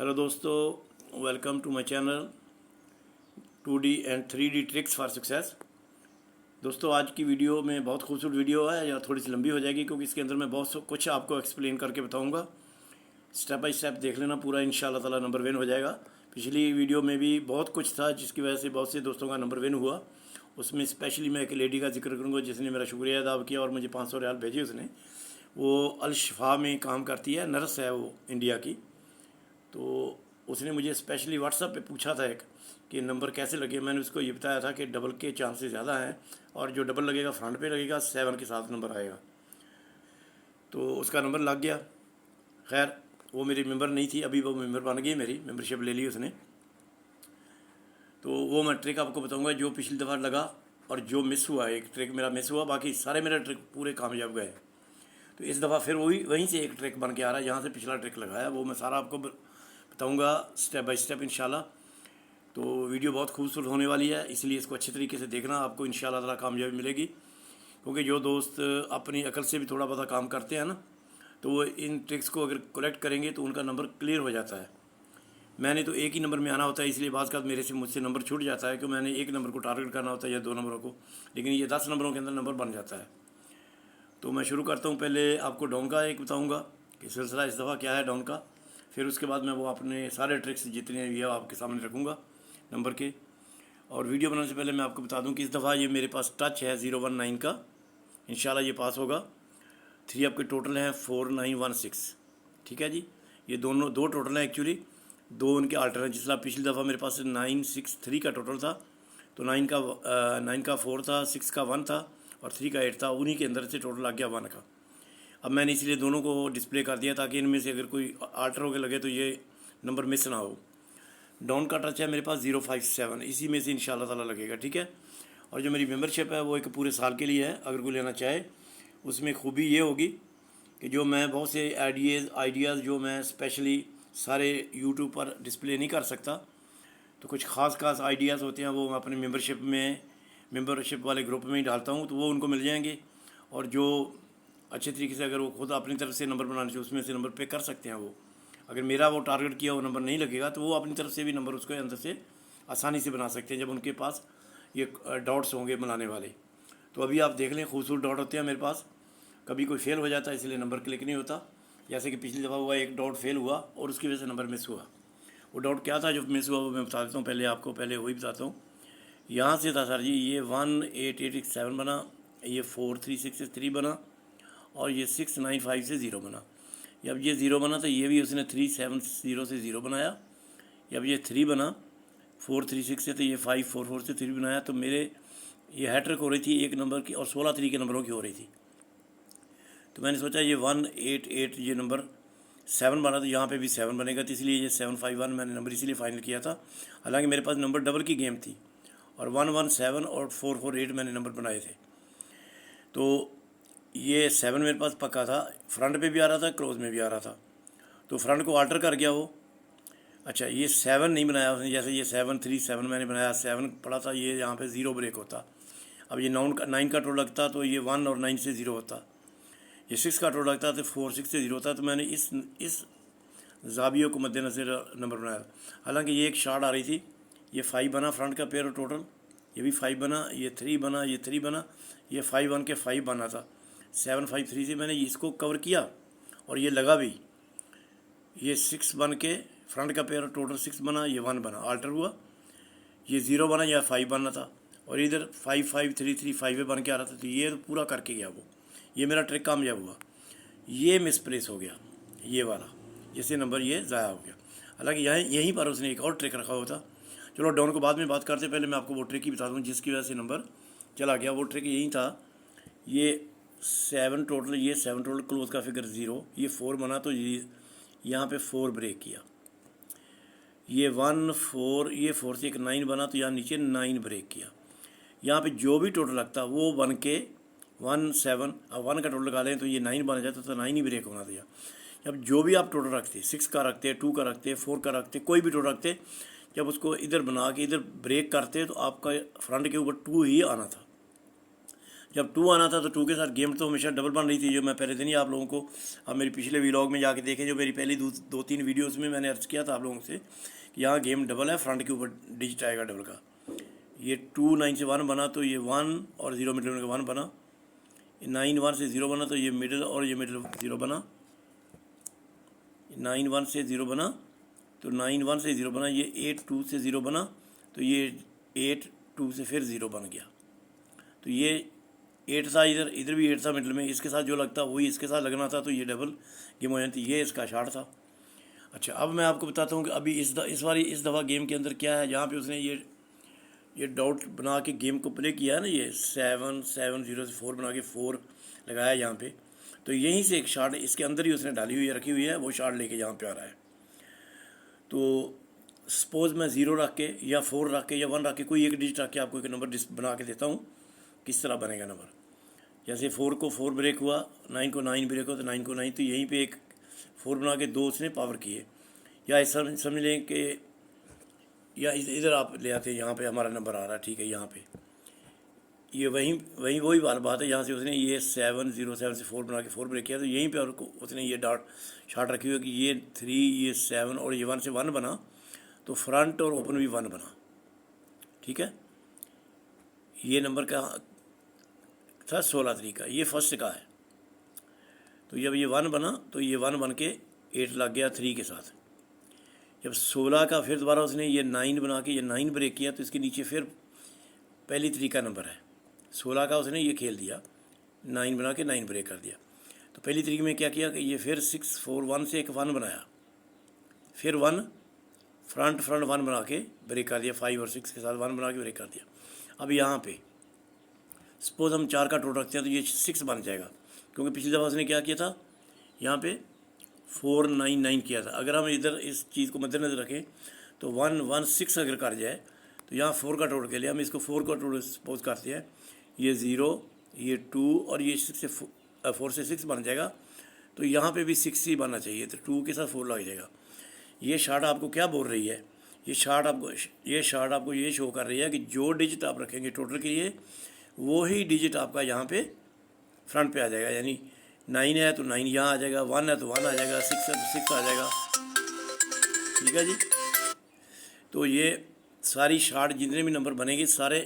Hello दोस्तों, welcome to my channel 2D and 3D tricks for success. दोस्तों, आज की वीडियो में बहुत खूबसूरत वीडियो है, या थोड़ी सी लंबी हो जाएगी क्योंकि इसके अंदर मैं बहुत कुछ आपको एक्सप्लेन करके बताऊंगा। स्टेप बाय स्टेप देख लेना, पूरा इंशाल्लाह ताला नंबर वन हो जाएगा। पिछली वीडियो में भी बहुत कुछ था जिसकी वजह से बहुत से दोस्तों का नंबर वन हुआ। उसमें स्पेशली मैं एक लेडी का जिक्र करूँगा जिसने मेरा शुक्रिया अदा किया और मुझे 500 रियाल भेजे उसने। वो अल शिफा में काम करती है, नर्स है वो, इंडिया की। तो उसने मुझे स्पेशली व्हाट्सएप पे पूछा था एक कि नंबर कैसे लगे। मैंने उसको ये बताया था कि डबल के चांसेस ज़्यादा हैं और जो डबल लगेगा फ्रंट पे लगेगा, 7 के साथ नंबर आएगा। तो उसका नंबर लग गया। खैर, वो मेरी मेंबर नहीं थी, अभी वो मेंबर बन गई, मेरी मेंबरशिप ले ली उसने। तो वो मैं ट्रिक आपको बताऊंगा जो पिछली दफ़ा लगा और जो मिस हुआ। एक ट्रिक मेरा मिस हुआ, बाकी सारे मेरे ट्रिक पूरे कामयाब गए। तो इस दफ़ा फिर वहीं से एक ट्रिक बन के आ रहा है जहाँ से पिछला ट्रिक लगाया, वो मैं सारा आपको बताऊंगा स्टेप बाय स्टेप इंशाल्लाह। तो वीडियो बहुत खूबसूरत होने वाली है, इसलिए इसको अच्छे तरीके से देखना, आपको इंशाल्लाह ताला कामयाबी मिलेगी। क्योंकि जो दोस्त अपनी अकल से भी थोड़ा बहुत काम करते हैं ना, तो वो इन ट्रिक्स को अगर कलेक्ट करेंगे तो उनका नंबर क्लियर हो जाता है। मैंने तो एक ही नंबर में आना होता है, इसलिए बाज़ का मुझसे नंबर छूट जाता है कि मैंने एक नंबर को टारगेट करना होता है या 2 नंबरों को, लेकिन ये 10 नंबरों के अंदर नंबर बन जाता है। तो मैं शुरू करता हूँ। पहले आपको डाउन का एक बताऊँगा कि सिलसिला इस दफ़ा क्या है डाउन का। फिर उसके बाद मैं वो अपने सारे ट्रिक्स जितने भी है आपके सामने रखूँगा नंबर के। और वीडियो बनाने से पहले मैं आपको बता दूं कि इस दफ़ा ये मेरे पास टच है 019 का, इंशाल्लाह ये पास होगा। 3 आपके टोटल हैं 4916। ठीक है जी, ये दोनों दो टोटल हैं एक्चुअली, दो उनके आल्टर हैं। जिस तरह पिछली दफ़ा मेरे पास 963 का टोटल था, तो 9 का 4 था, 6 का 1 था और 3 का 8 था। उन्हीं के अंदर से टोटल आ गया 1 का। अब मैंने इसलिए दोनों को डिस्प्ले कर दिया ताकि इनमें से अगर कोई आल्टर होकर लगे तो ये नंबर मिस ना हो। डाउन का टच है मेरे पास 057, इसी में से इंशाल्लाह ताला लगेगा। ठीक है, और जो मेरी मेंबरशिप है वो एक पूरे साल के लिए है, अगर कोई लेना चाहे। उसमें खूबी ये होगी कि जो मैं बहुत से आइडियाज़ जो मैं स्पेशली सारे यूट्यूब पर डिस्प्ले नहीं कर सकता, तो कुछ ख़ास आइडियाज़ होते हैं वो मैं अपने मेंबरशिप वाले ग्रुप में ही डालता हूँ, तो वो उनको मिल जाएंगे। और जो अच्छे तरीके से अगर वो खुद अपनी तरफ से नंबर बनाने से उसमें से नंबर पे कर सकते हैं वो, अगर मेरा वो टारगेट किया वो नंबर नहीं लगेगा तो वो अपनी तरफ से भी नंबर उसके अंदर से आसानी से बना सकते हैं जब उनके पास ये डॉट्स होंगे बनाने वाले। तो अभी आप देख लें, खूबसूरत डॉट होते हैं मेरे पास। कभी कोई फेल हो जाता है इसलिए नंबर क्लिक नहीं होता, जैसे कि पिछली दफ़ा हुआ, एक डॉट फेल हुआ और उसकी वजह से नंबर मिस हुआ। वो डॉट क्या था जो मिस हुआ वो मैं बता देता हूँ पहले आपको, पहले वही बताता हूँ। यहाँ से था सर जी, ये 18867 बना, ये 4363 बना और ये 695 से 0 बना। जब ये 0 बना तो ये भी उसने 370 से 0 बनाया। जब ये 3 बना 436 से, तो ये 544 से 3 बनाया। तो मेरे ये हैट्रिक हो रही थी एक नंबर की और 16 3 के नंबरों की हो रही थी। तो मैंने सोचा ये 188 ये नंबर 7 बना, तो यहाँ पे भी 7 बनेगा, तो इसलिए ये 751 मैंने नंबर इसीलिए फाइनल किया था। हालांकि मेरे पास नंबर डबल की गेम थी और 117 और 448 मैंने नंबर बनाए थे। तो ये 7 मेरे पास पक्का था, फ्रंट पे भी आ रहा था, क्लोज में भी आ रहा था, तो फ्रंट को आल्टर कर गया वो। अच्छा, ये 7 नहीं बनाया उसने, जैसे ये 737 मैंने बनाया, 7 पड़ा था, ये यहाँ पे 0 ब्रेक होता। अब ये 9 का टोल लगता तो ये 1 और 9 से 0 होता। ये 6 का टोल लगता तो 4 6 से 0 होता। तो मैंने इस जावियों को मद्देनजर नंबर बनाया। हालांकि ये एक शार्ट आ रही थी, ये 5 बना फ्रंट का पेयर टोटल, ये भी 5 बना, ये 3 बना, ये 3 बना, ये 5 1 के 5 बना था। 753 से मैंने इसको कवर किया और ये लगा भी। ये 6 बन के फ्रंट का पेयर टोटल 6 बना, ये 1 बना, आल्टर हुआ। ये 0 बना, या 5 बनना था और इधर 5 5 3 3 5 बन के आ रहा था। तो ये तो पूरा करके गया वो, ये मेरा ट्रिक कामयाब हुआ। ये मिसप्लेस हो गया ये वाला, जिससे नंबर ये ज़ाया हो गया। हालांकि यहीं पर उसने एक और ट्रिक रखा हुआ था। चलो डाउन को बाद में बात करते, पहले मैं आपको वो ट्रिक ही बता दूँ जिसकी वजह से नंबर चला गया। वो ट्रिक यही था, ये 7 टोटल, ये 7 टोटल, क्लोज का फिगर 0, ये 4 बना, तो ये यहाँ पे 4 ब्रेक किया। ये 1 4, ये 4 से एक 9 बना, तो यहाँ नीचे 9 ब्रेक किया। यहाँ पे जो भी टोटल लगता वो बन के 1 7, अब 1 का टोटल लगा लें तो ये 9 बन जाता, तो 9 ही ब्रेक होना था। अब जो भी आप टोटल रखते, 6 का रखते, 2 का रखते, 4 का रखते, कोई भी टोटल रखते, जब उसको इधर बना के इधर ब्रेक करते तो आपका फ्रंट के ऊपर 2 ही आना था। जब 2 आना था तो 2 के साथ गेम तो हमेशा डबल बन रही थी, जो मैं पहले दिन ही आप लोगों को, आप मेरे पिछले व्लॉग में जाके देखें, जो मेरी पहली 2-3 वीडियोस में मैंने अर्ज किया था आप लोगों से कि यहाँ गेम डबल है, फ्रंट के ऊपर डिजिट आएगा डबल का। ये 2 9 से 1 बना तो ये 1 और 0 मिडल में 1 बना, 9 1 से 0 बना तो ये मिडल और ये मिडल 0 बना, 9 1 से 0 बना तो 9 1 से 0 बना, ये 8 2 से 0 बना तो ये 8 2 से फिर 0 बन गया। तो ये 8 था, इधर भी 8 था मिडल में, इसके साथ जो लगता वही इसके साथ लगना था, तो ये डबल गेम हो जाती। ये इसका शॉट था। अच्छा, अब मैं आपको बताता हूँ कि अभी इस दफ़ा गेम के अंदर क्या है। जहाँ पे उसने ये डॉट बना के गेम को प्ले किया है ना, ये 7 7 0 से 4 बना के 4 लगाया यहाँ पे, तो यहीं से एक शॉट इसके अंदर ही उसने डाली हुई है, रखी हुई है, वो शॉट लेके यहाँ पे आ रहा है। तो सपोज़ मैं 0 रख के या 4 रख के या 1 रख के कोई एक डिजिट रख के आपको एक नंबर बना के देता हूँ किस तरह बनेगा नंबर। जैसे 4 को 4 ब्रेक हुआ, 9 को 9 ब्रेक हुआ तो 9 को 9, तो यहीं पे एक 4 बना के 2 उसने पावर किए। या ऐसा समझ लें कि या इधर आप ले आते हैं, यहाँ पे हमारा नंबर आ रहा है, ठीक है, यहाँ पे ये वही वाली बात है। यहाँ से उसने ये 7 0 7 से 4 बना के 4 ब्रेक किया, तो यहीं पे और उसने ये डॉट शॉट रखी हुई है कि ये 3 ये 7 और ये 1 से 1 बना, तो फ्रंट और ओपन भी 1 बना, ठीक है। ये नंबर का था 16 तरीका, ये फर्स्ट का है। तो जब ये 1 बना तो ये 1 बन के 8 लग गया 3 के साथ। जब 16 का फिर दोबारा उसने ये 9 बना के ये 9 ब्रेक किया, तो इसके नीचे फिर पहली तरीका नंबर है 16 का, उसने ये खेल दिया, 9 बना के 9 ब्रेक कर दिया। तो पहली तरीके में क्या किया कि ये फिर 6 4 1 से एक 1 बनाया, फिर 1 फ्रंट 1 बना के ब्रेक कर दिया, 5 और 6 के साथ 1 बना के ब्रेक कर दिया। अब यहाँ पे सपोज हम 4 का टोटल रखते हैं तो ये 6 बन जाएगा, क्योंकि पिछली दफ़ा उसने क्या किया था, यहाँ पे 4 9 9 किया था। अगर हम इधर इस चीज़ को मद्देनजर रखें तो 1 1 6 अगर कर जाए तो यहाँ 4 का टोटल के लिए हम इसको 4 का टोटल सपोज करते हैं, ये 0 ये 2 और ये 6 से 4 से 6 बन जाएगा। तो यहाँ पे भी 6 ही बनना चाहिए, तो 2 के साथ 4 लग जाएगा। ये शार्ट आपको क्या बोल रही है, ये शार्ट आपको ये शो कर रही है कि जो डिजिट आप रखेंगे टोटल के लिए वो ही डिजिट आपका यहाँ पे फ्रंट पे आ जाएगा। यानी 9 है तो 9 यहाँ आ जाएगा, 1 है तो 1 आ जाएगा, 6 है तो 6 आ जाएगा, ठीक है जी। तो ये सारी शार्ट जितने भी नंबर बनेंगे सारे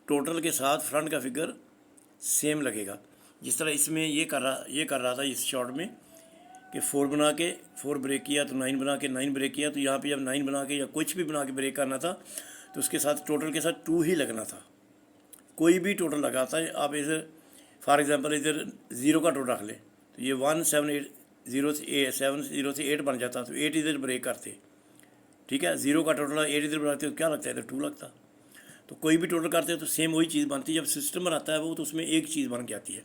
टोटल के साथ फ्रंट का फिगर सेम लगेगा। जिस तरह इसमें ये कर रहा था इस शॉट में कि 4 बना के 4 ब्रेक किया तो 9 बना के 9 ब्रेक किया, तो यहाँ पे जब 9 बना के या कुछ भी बना के ब्रेक करना था तो उसके साथ टोटल के साथ 2 ही लगना था। कोई भी टोटल लगाता है, आप इधर फॉर एग्जांपल इधर 0 का टोटल रख लें तो ये 1 7 8 0 से 7 0 से 8 बन जाता, तो 8 इधर ब्रेक करते, ठीक है। 0 का टोटल 8 इधर बनाते तो क्या लगता है, इधर 2 लगता। तो कोई भी टोटल करते हैं तो सेम वही चीज़ बनती है। जब सिस्टम बनाता है वो तो उसमें एक चीज़ बन के आती है,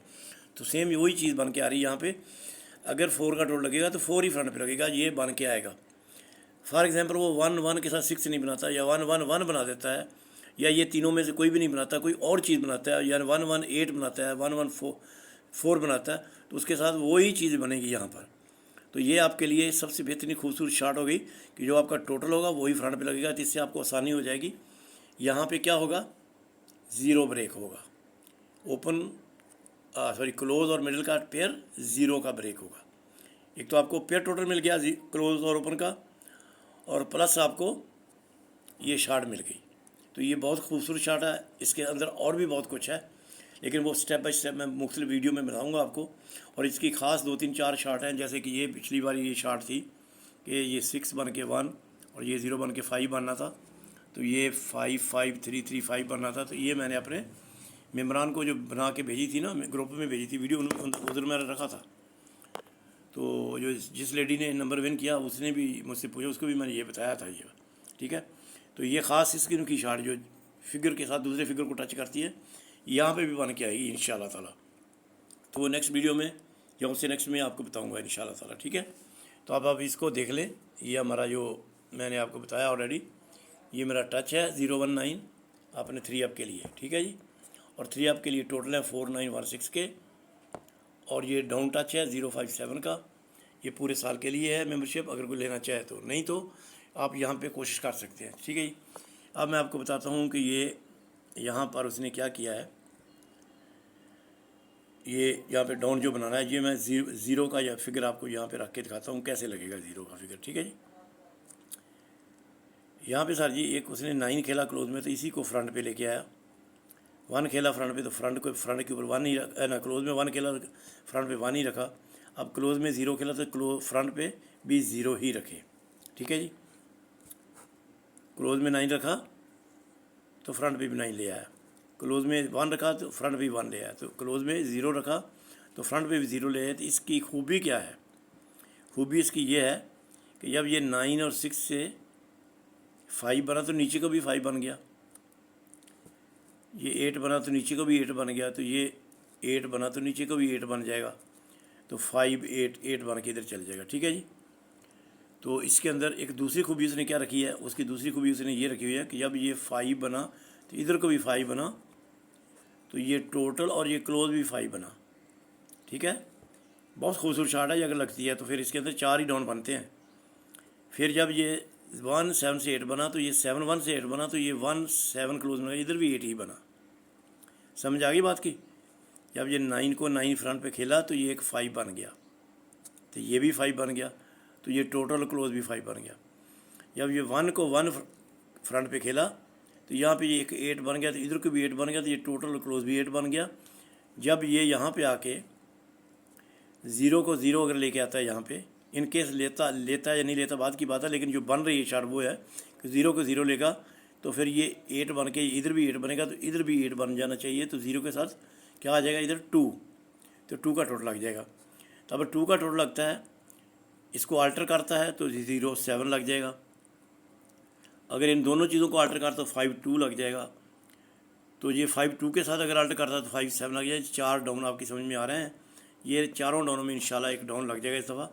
तो सेम वही चीज़ बन के आ रही है यहाँ पे। अगर 4 का टोटल लगेगा तो 4 ही फ्रंट पे लगेगा, ये बन के आएगा। फॉर एग्जांपल वो 1 1 के साथ 6 नहीं बनाता, या 1 1 1 बना देता है, या ये तीनों में से कोई भी नहीं बनाता, कोई और चीज़ बनाता है, या 1 1 8 बनाता है, 1 1 4 बनाता है, तो उसके साथ वही चीज़ बनेगी यहाँ पर। तो ये आपके लिए सबसे बेहतरीन खूबसूरत शॉट हो गई कि जो आपका टोटल होगा वही फ्रंट पे लगेगा, तो इससे आपको आसानी हो जाएगी। यहाँ पे क्या होगा, 0 ब्रेक होगा, ओपन क्लोज और मिडिल का पेयर 0 का ब्रेक होगा। एक तो आपको पेयर टोटल मिल गया क्लोज और ओपन का, और प्लस आपको ये शॉट मिल गई। तो ये बहुत खूबसूरत शॉट है। इसके अंदर और भी बहुत कुछ है, लेकिन वो स्टेप बाय स्टेप मैं मुख्तलिफ वीडियो में बताऊँगा आपको। और इसकी ख़ास 2 3 4 शॉट हैं, जैसे कि ये पिछली बार ये शॉट थी कि ये 6 बन के 1 और ये 0 बन के 5 बनना था, तो ये 5 5 3 3 5 बनना था। तो ये मैंने अपने मेम्बरान को जो बना के भेजी थी ना, ग्रुप में भेजी थी वीडियो, उधर मैंने रखा था। तो जो जिस लेडी ने नंबर विन किया उसने भी मुझसे पूछा, उसको भी मैंने ये बताया था ये, ठीक है। तो ये ख़ास स्क्रीन की शॉट जो फिगर के साथ दूसरे फिगर को टच करती है, यहाँ पे भी बन के आएगी इंशाल्लाह ताला। तो वो नेक्स्ट वीडियो में या उससे नेक्स्ट में आपको बताऊँगा इंशाल्लाह ताला, ठीक है। तो आप इसको देख लें। ये हमारा जो मैंने आपको बताया ऑलरेडी, ये मेरा टच है 019 आपने 3 अप के लिए, ठीक है जी। और 3 अप के लिए टोटल है 4916 के, और ये डाउन टच है 057 का। ये पूरे साल के लिए है मेंबरशिप, अगर कोई लेना चाहे तो, नहीं तो आप यहाँ पे कोशिश कर सकते हैं, ठीक है जी। अब मैं आपको बताता हूँ कि ये यहाँ पर उसने क्या किया है ये यहाँ पे डाउन जो बनाना है, ये मैं ज़ीरो का या फिगर आपको यहाँ पे रख के दिखाता हूँ कैसे लगेगा ज़ीरो का फिगर। ठीक है जी। यहाँ पे सर जी एक उसने 9 खेला क्लोज में, तो इसी को फ्रंट पे लेके आया। 1 खेला फ्रंट पे, तो फ्रंट के ऊपर 1 ही ना, क्लोज में 1 खेला फ्रंट पे 1 ही रखा। अब क्लोज में 0 खेला तो फ्रंट पे भी 0 ही रखे। ठीक है जी। क्लोज में 9 रखा तो फ्रंट पे भी 9 ले आया। क्लोज में 1 रखा तो फ्रंट पे भी 1 ले आया। तो क्लोज में 0 रखा तो फ्रंट पे भी 0 ले आया। तो इसकी खूबी क्या है? खूबी इसकी ये है कि जब ये 9 और 6 से 5 बना तो नीचे को भी 5 बन गया। ये 8 बना तो नीचे को भी 8 बन गया। तो ये 8 बना तो नीचे को भी 8 बन जाएगा। तो 5 8 बन के इधर चल जाएगा। ठीक है जी। तो इसके अंदर एक दूसरी खूबी उसने क्या रखी है? उसकी दूसरी खूबी उसने ये रखी हुई है कि जब ये 5 बना तो इधर को भी 5 बना, तो ये टोटल और ये क्लोज भी 5 बना। ठीक है, बहुत खूबसूरत शार्ट है। ये अगर लगती है तो फिर इसके अंदर 4 ही डाउन बनते हैं। फिर जब ये 1 7 से 8 बना, तो ये 7 1 से 8 बना, तो ये 1 7 क्लोज बना, इधर भी 8 ही बना। समझ आ गई बात की? जब ये 9 को 9 फ्रंट पे खेला तो ये एक 5 बन गया, तो ये भी 5 बन गया, तो ये टोटल क्लोज भी 5 बन गया। जब ये 1 को 1 फ्रंट पे खेला तो यहाँ पे ये एक 8 बन गया, तो इधर को भी 8 बन गया, तो ये टोटल क्लोज भी 8 बन गया। जब ये यहाँ पे आके 0 को 0 अगर लेके आता है यहाँ पे, इन केस लेता है या नहीं लेता बात की बात है, लेकिन जो बन रही है शार्ट वो है कि 0 को 0 लेगा तो फिर ये 8 बन के इधर भी 8 बनेगा, तो इधर भी 8 बन जाना चाहिए। तो 0 के साथ क्या आ जाएगा इधर 2, तो 2 का टोटल लग जाएगा। तो अगर 2 का टोटल लगता है, इसको अल्टर करता है तो 0 7 लग जाएगा। अगर इन दोनों चीज़ों को अल्टर करता तो 5 2 लग जाएगा। तो ये 5 2 के साथ अगर अल्टर करता है तो 5 7 लग जाएगा। 4 डाउन आपकी समझ में आ रहे हैं? ये चारों डाउनों में इंशाल्लाह एक डाउन लग जाएगा इस दफ़ा।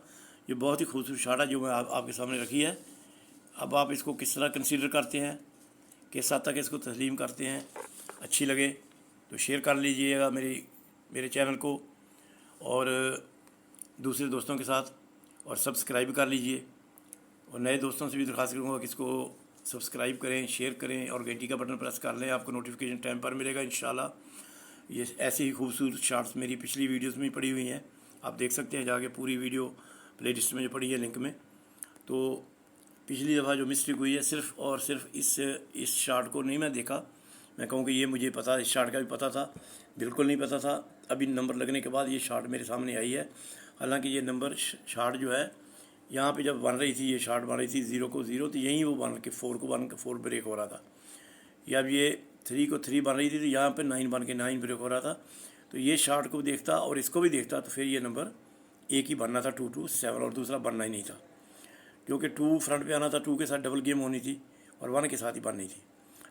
ये बहुत ही खूबसूरत शार्ट है जो मैं आपके सामने रखी है। अब आप इसको किस तरह कंसीडर करते हैं, किस हद तक इसको तस्लीम करते हैं, अच्छी लगे तो शेयर कर लीजिएगा मेरे चैनल को और दूसरे दोस्तों के साथ, और सब्सक्राइब कर लीजिए। और नए दोस्तों से भी दरख्वास्त करूँगा कि इसको सब्सक्राइब करें, शेयर करें और घंटी का बटन प्रेस कर लें, आपको नोटिफिकेशन टाइम पर मिलेगा इंशाल्लाह। ये ऐसी ही खूबसूरत शार्ट्स मेरी पिछली वीडियोस में पड़ी हुई हैं, आप देख सकते हैं जाके पूरी वीडियो प्ले लिस्ट में जो पड़ी है लिंक में। तो पिछली दफ़ा जो मिस्टेक हुई है सिर्फ़ और सिर्फ इस शार्ट को नहीं मैं देखा, मैं कहूँ कि ये मुझे पता, इस शार्ट का भी पता था, बिल्कुल नहीं पता था। अभी नंबर लगने के बाद ये शार्ट मेरे सामने आई है। हालांकि ये नंबर शार्ट जो है यहाँ पे जब बन रही थी, ये शार्ट बन रही थी 0 को 0, तो यहीं वो बन के 4 को बन के 4 ब्रेक हो रहा था। या अब ये 3 को 3 बन रही थी तो यहाँ पे 9 बन के 9 ब्रेक हो रहा था। तो ये शार्ट को देखता और इसको भी देखता तो फिर ये नंबर एक ही बनना था 2 2 7, और दूसरा बनना ही नहीं था, क्योंकि 2 फ्रंट पे आना था, 2 के साथ डबल गेम होनी थी और 1 के साथ ही बननी थी।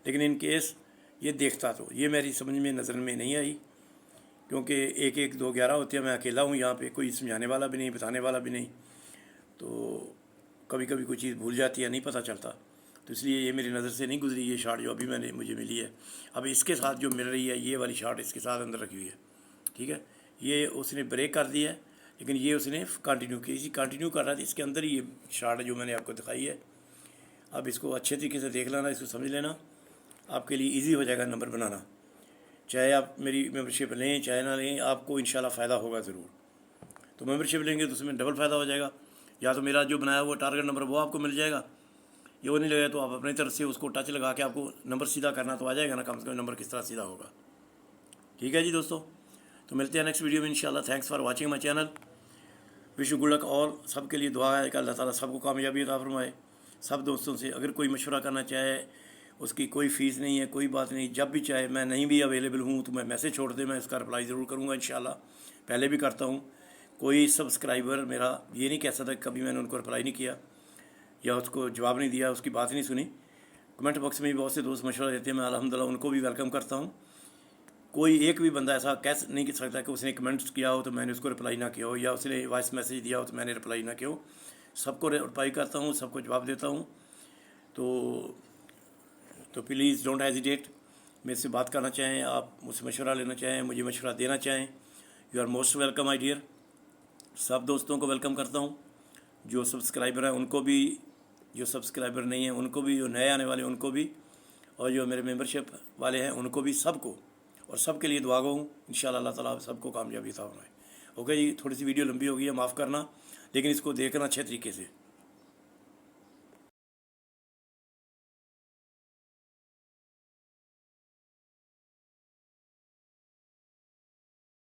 लेकिन इन केस ये देखता तो ये मेरी समझ में नज़र में नहीं आई, क्योंकि 1 1 2 11 होती है, मैं अकेला हूँ यहाँ पे, कोई समझाने वाला भी नहीं, बताने वाला भी नहीं, तो कभी कभी कोई चीज़ भूल जाती है, नहीं पता चलता। तो इसलिए ये मेरी नज़र से नहीं गुजरी ये शार्ट जो अभी मुझे मिली है। अब इसके साथ जो मिल रही है ये वाली शार्ट इसके साथ अंदर रखी हुई है। ठीक है, ये उसने ब्रेक कर दिया है, लेकिन ये उसने कंटिन्यू की, इसी कंटिन्यू कर रहा था, इसके अंदर ही ये शार्ट है जो मैंने आपको दिखाई है। अब इसको अच्छे तरीके से देख लेना, इसको समझ लेना, आपके लिए ईजी हो जाएगा नंबर बनाना। चाहे आप मेरी मेंबरशिप लें चाहे ना लें, आपको इंशाल्लाह फ़ायदा होगा ज़रूर। तो मेंबरशिप लेंगे तो उसमें डबल फ़ायदा हो जाएगा, या तो मेरा जो बनाया हुआ टारगेट नंबर वो आपको मिल जाएगा, ये वो नहीं लगेगा तो आप अपनी तरफ से उसको टच लगा के आपको नंबर सीधा करना तो आ जाएगा ना, कम से कम नंबर किस तरह सीधा होगा। ठीक है जी दोस्तों, तो मिलते हैं नेक्स्ट वीडियो में इंशाल्लाह। Thanks for watching my channel. Wish you good luck. और सबके लिए दुआ है कि अल्लाह ताला सबको कामयाबी अता फरमाए। सब दोस्तों से अगर कोई मशवरा करना चाहे, उसकी कोई फ़ीस नहीं है, कोई बात नहीं, जब भी चाहे, मैं नहीं भी अवेलेबल हूँ तो मैं मैसेज छोड़ दे, मैं इसका रिप्लाई ज़रूर करूँगा इंशाल्लाह। पहले भी करता हूँ। कोई सब्सक्राइबर मेरा ये नहीं कह सकता कभी मैंने उनको रिप्लाई नहीं किया या उसको जवाब नहीं दिया, उसकी बात नहीं सुनी। कमेंट बॉक्स में भी बहुत से दोस्त मशवरा देते हैं, मैं अल्हम्दुलिल्लाह उनको भी वेलकम करता हूँ। कोई एक भी बंदा ऐसा कह नहीं कर सकता कि उसने कमेंट्स किया हो तो मैंने उसको रिप्लाई ना किया हो, या उसने वॉइस मैसेज दिया हो तो मैंने रिप्लाई ना किया हो। सबको रिप्लाई करता हूँ, सबको जवाब देता हूँ। तो प्लीज़ डोंट हेजिटेट, मेरे से बात करना चाहें, आप मुझसे मशवरा लेना चाहें, मुझे मशवरा देना चाहें, you are most welcome my dear. सब दोस्तों को वेलकम करता हूँ, जो सब्सक्राइबर हैं उनको भी, जो सब्सक्राइबर नहीं हैं उनको भी, जो नए आने वाले उनको भी, और जो मेरे मेंबरशिप वाले हैं उनको भी, सबको। और सबके लिए दुआ गो हूँ। इंशाल्लाह अल्लाह ताला सबको कामयाबी अता फरमाए। ओके जी, थोड़ी सी वीडियो लंबी हो गई है, माफ़ करना, लेकिन इसको देखना अच्छे तरीके से।